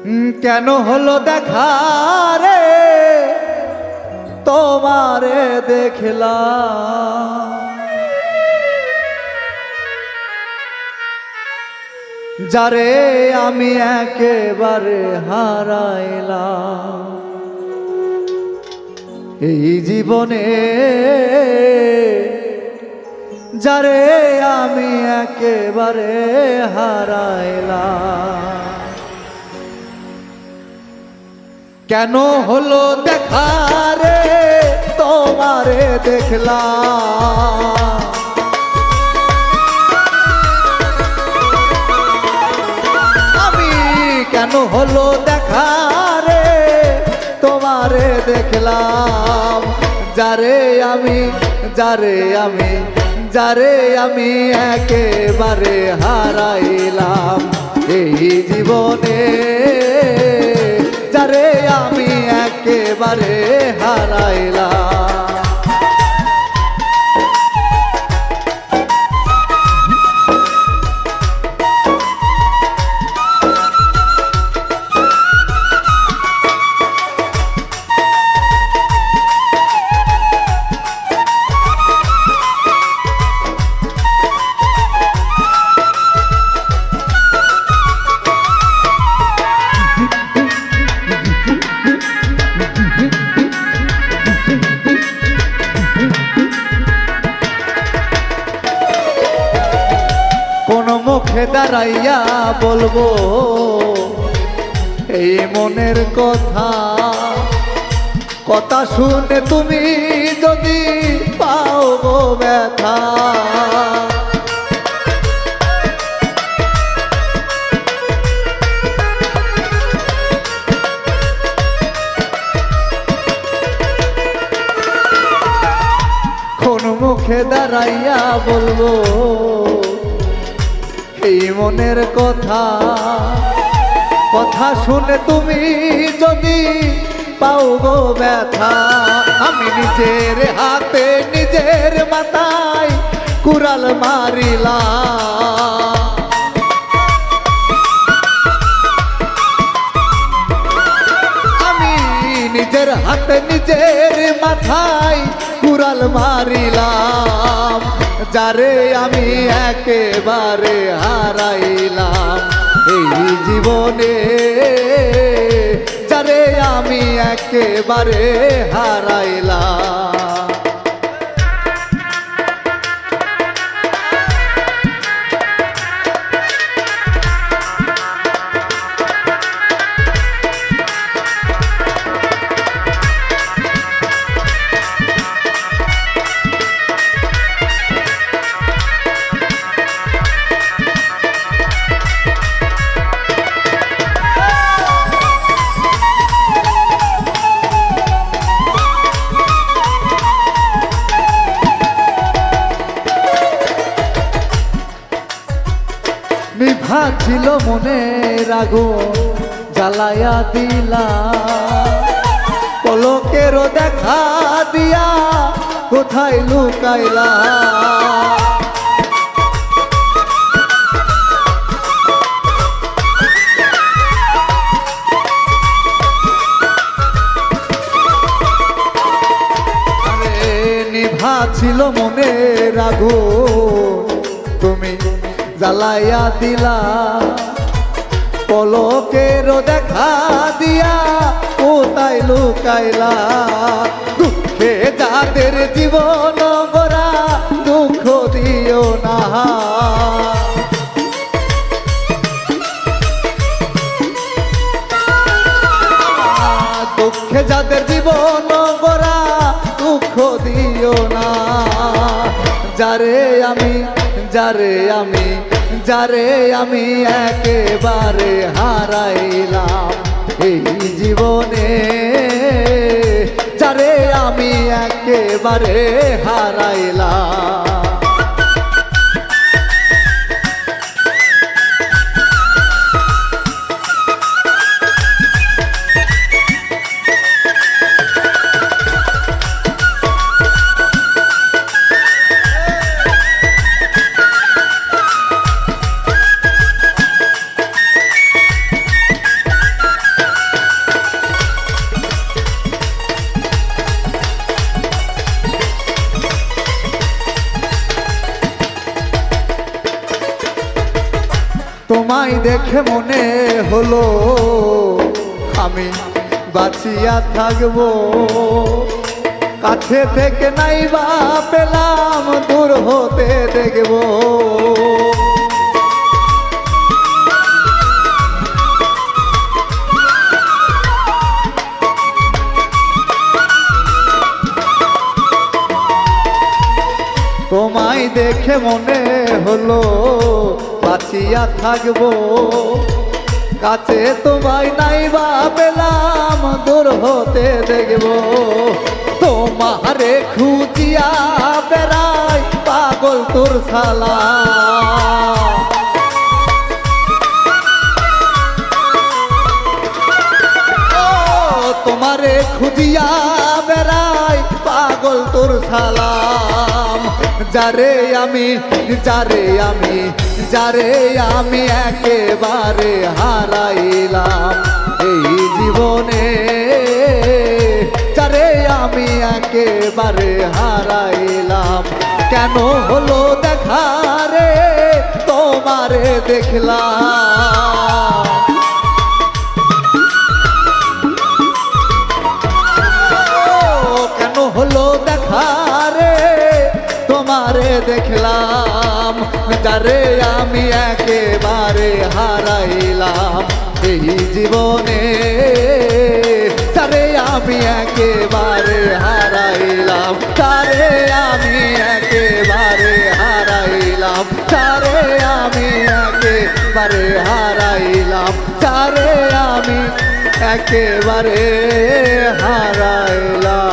কেন হলো দেখা রে তোমারে দেখলাম, যারে আমি একেবারে হারাইলাম এই জীবনে, যারে আমি একেবারে হারাইলাম। কেন হলো দেখা রে তোমারে দেখলাম, আমি কেন হলো দেখা রে তোমারে দেখলাম, যারে আমি একেবারে হারাইলাম এই জীবনে, যারে আমি একেবারে হারাইলাম। কোন মুখে দাঁড়াইয়া বলবো এই মনের কথা, কথা শুনে তুমি যদি পাও গো ব্যথা। কোন মুখে দাঁড়াইয়া বলবো এই মনের কথা, কথা শুনে তুমি যদি পাও গো ব্যথা। আমি নিজের হাতে নিজের মাথায় কুড়াল মারিলাম, আমি নিজের হাতে নিজের মাথায় কুড়াল মারিলাম, যারে আমি একেবারে হারাইলাম এই জীবনে, যারে আমি একেবারে হারাইলাম। নিভা ছিল মনের আগুন জ্বালায়া দিলা, পলকেরও দেখা দিয়া কোথায় লুকাইলা। নিভা ছিল মনের আগুন তুমি জ্বালাইয়া দিলা, পলকেরও দেখা দিয়া কোথায় লুকাইলা। দুঃখে যাদের জীবন গড়া দুঃখ দিও না, দুঃখে যাদের জীবন গড়া দুঃখ দিও না, যারে আমি একেবারে হারাইলাম এই জীবনে, যারে আমি একেবারে হারাইলাম। দেখে মনে হলো আমি বাঁচিয়া থাকবো, কাছে থেকে নাই বা পেলাম দূর হতে দেখবো। তোমায় দেখে মনে হলো বাঁচিয়া থাকবো, কাছে তোমায় নাই বা পেলাম দূর হতে দেখবো। তোমারে খুঁজিয়া বেড়াই পাগল তোর শালা, তোমারে খুঁজিয়া বেড়াই পাগল তোর সালাম। যারে আমি যারে আমি যারে আমি একেবারে হারাইলাম এই জীবনে, যারে আমি একেবারে হারাইলাম। কেন হলো দেখা রে তোমারে দেখলাম, কেন হলো দেখা রে তোমারে দেখলাম। যারে আমি একেবারে হারাইলাম এই জীবনে, যারে আমি একেবারে হারাইলাম, যারে আমি একেবারে হারাইলাম, যারে আমি একেবারে হারাইলাম, যারে আমি একেবারে হারাইলাম।